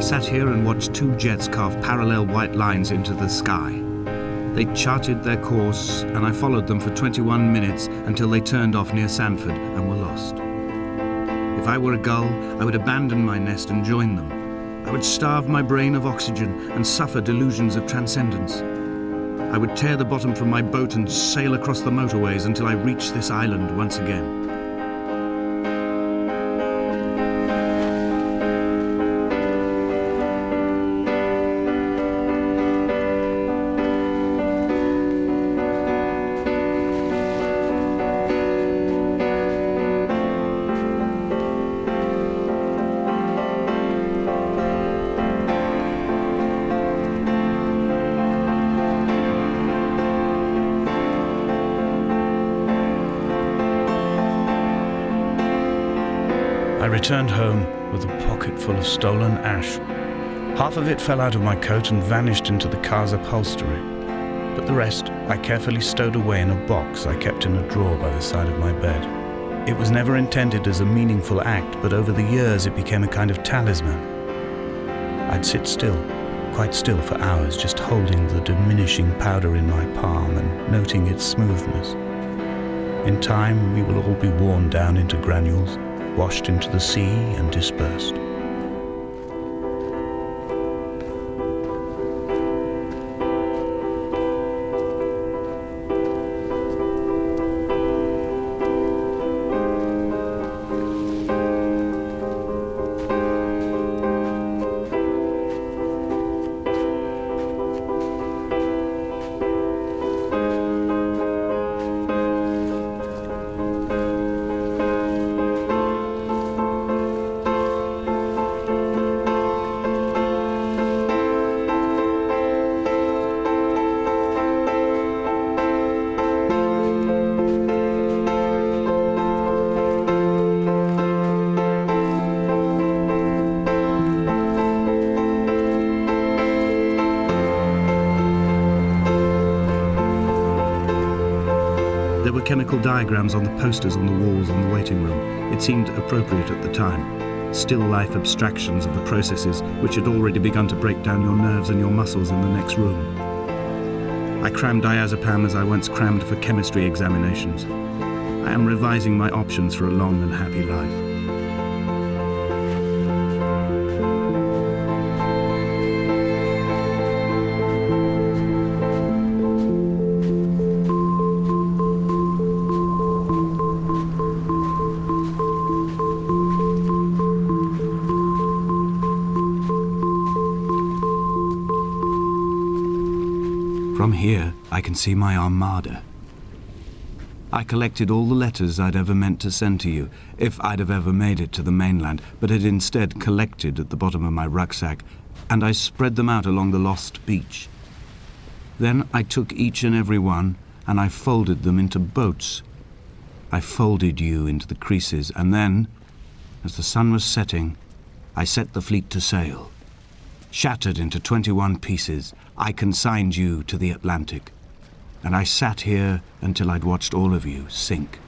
sat here and watched two jets carve parallel white lines into the sky. They charted their course, and I followed them for 21 minutes until they turned off near Sanford and were lost. If I were a gull, I would abandon my nest and join them. I would starve my brain of oxygen and suffer delusions of transcendence. I would tear the bottom from my boat and sail across the motorways until I reached this island once again. I returned home with a pocket full of stolen ash. Half of it fell out of my coat and vanished into the car's upholstery, but the rest I carefully stowed away in a box I kept in a drawer by the side of my bed. It was never intended as a meaningful act, but over the years it became a kind of talisman. I'd sit still, quite still for hours, just holding the diminishing powder in my palm and noting its smoothness. In time, we will all be worn down into granules, washed into the sea and dispersed. There were chemical diagrams on the posters on the walls on the waiting room. It seemed appropriate at the time. Still life abstractions of the processes which had already begun to break down your nerves and your muscles in the next room. I crammed diazepam as I once crammed for chemistry examinations. I am revising my options for a long and happy life. From here, I can see my armada. I collected all the letters I'd ever meant to send to you, if I'd have ever made it to the mainland, but had instead collected at the bottom of my rucksack, and I spread them out along the lost beach. Then I took each and every one, and I folded them into boats. I folded you into the creases, and then, as the sun was setting, I set the fleet to sail. Shattered into 21 pieces, I consigned you to the Atlantic, and I sat here until I'd watched all of you sink.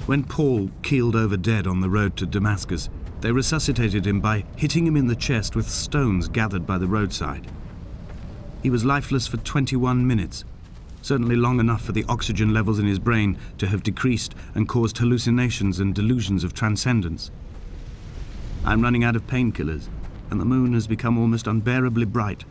When Paul keeled over dead on the road to Damascus, they resuscitated him by hitting him in the chest with stones gathered by the roadside. He was lifeless for 21 minutes, certainly long enough for the oxygen levels in his brain to have decreased and caused hallucinations and delusions of transcendence. I'm running out of painkillers. and the moon has become almost unbearably bright.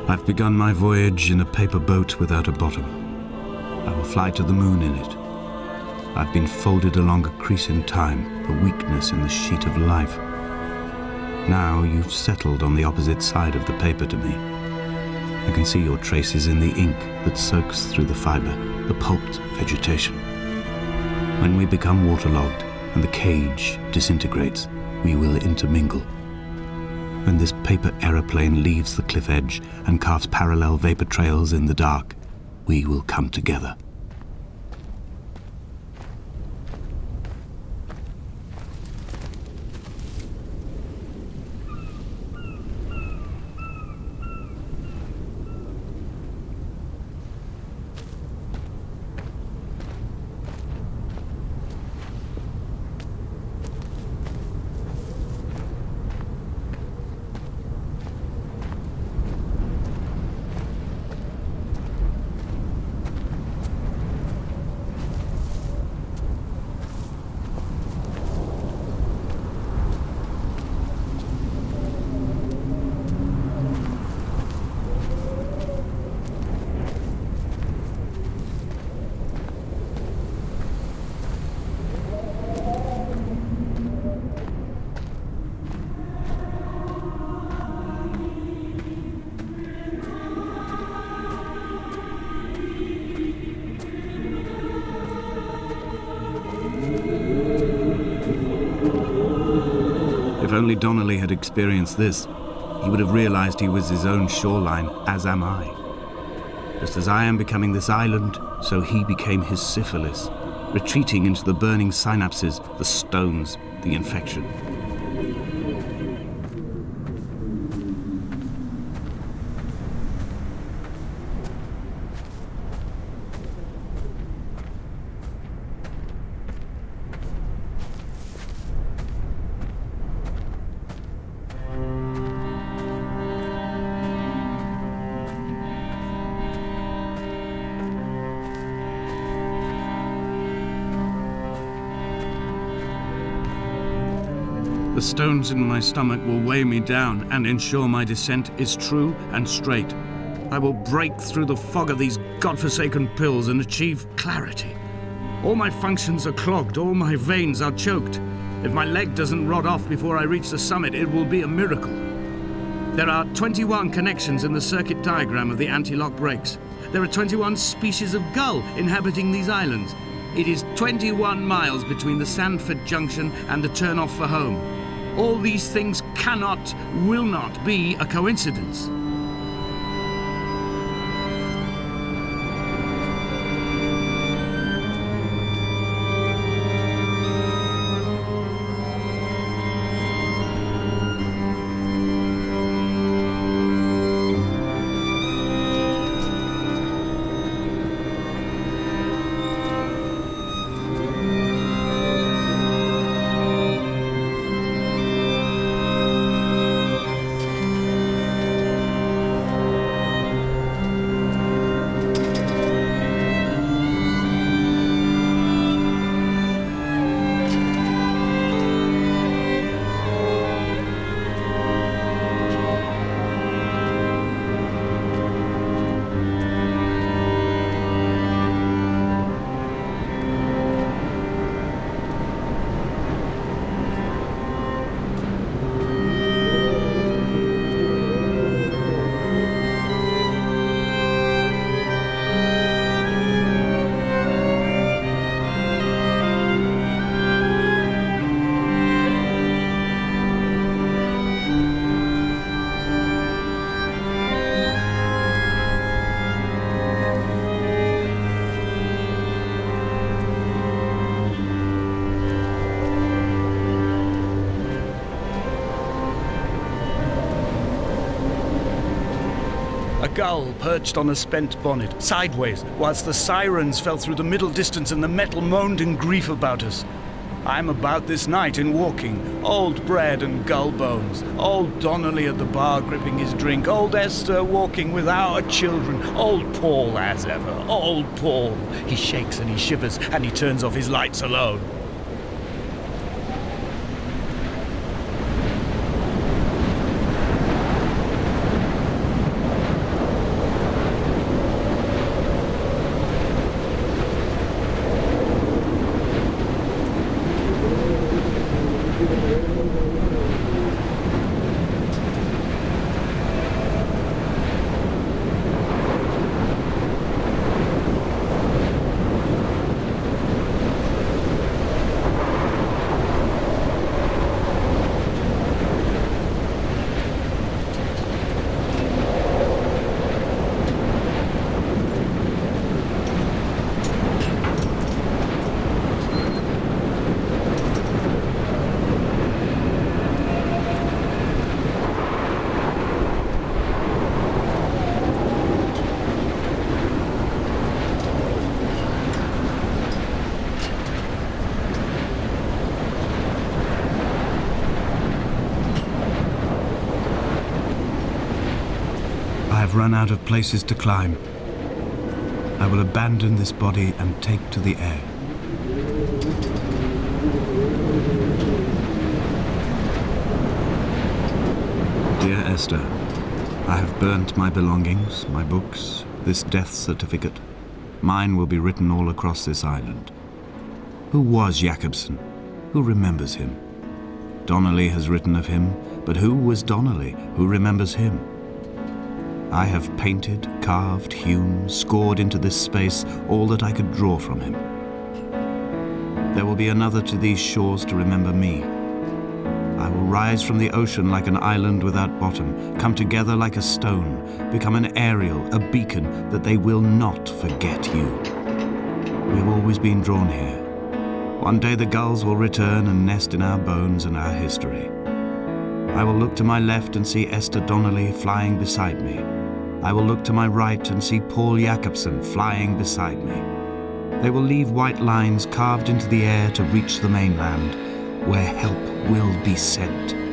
I've begun my voyage in a paper boat without a bottom. I will fly to the moon in it. I've been folded along a crease in time, a weakness in the sheet of life. Now you've settled on the opposite side of the paper to me. I can see your traces in the ink that soaks through the fibre, the pulped vegetation. When we become waterlogged and the cage disintegrates, we will intermingle. When this paper aeroplane leaves the cliff edge and carves parallel vapor trails in the dark, we will come together. If only Donnelly had experienced this, he would have realized he was his own shoreline, as am I. Just as I am becoming this island, so he became his syphilis, retreating into the burning synapses, the stones, the infection. The stones in my stomach will weigh me down and ensure my descent is true and straight. I will break through the fog of these godforsaken pills and achieve clarity. All my functions are clogged, all my veins are choked. If my leg doesn't rot off before I reach the summit, it will be a miracle. There are 21 connections in the circuit diagram of the anti-lock brakes. There are 21 species of gull inhabiting these islands. It is 21 miles between the Sandford Junction and the turn-off for home. All these things cannot, will not be a coincidence. A gull perched on a spent bonnet, sideways, whilst the sirens fell through the middle distance and the metal moaned in grief about us. I'm about this night in walking, old bread and gull bones, old Donnelly at the bar gripping his drink, old Esther walking with our children, old Paul as ever, old Paul. He shakes and he shivers and he turns off his lights alone. I have run out of places to climb. I will abandon this body and take to the air. Dear Esther, I have burnt my belongings, my books, this death certificate. Mine will be written all across this island. Who was Jakobsen? Who remembers him? Donnelly has written of him, but who was Donnelly? Who remembers him? I have painted, carved, hewn, scored into this space all that I could draw from him. There will be another to these shores to remember me. I will rise from the ocean like an island without bottom, come together like a stone, become an aerial, a beacon, that they will not forget you. We have always been drawn here. One day the gulls will return and nest in our bones and our history. I will look to my left and see Esther Donnelly flying beside me. I will look to my right and see Paul Jakobsen flying beside me. They will leave white lines carved into the air to reach the mainland, where help will be sent.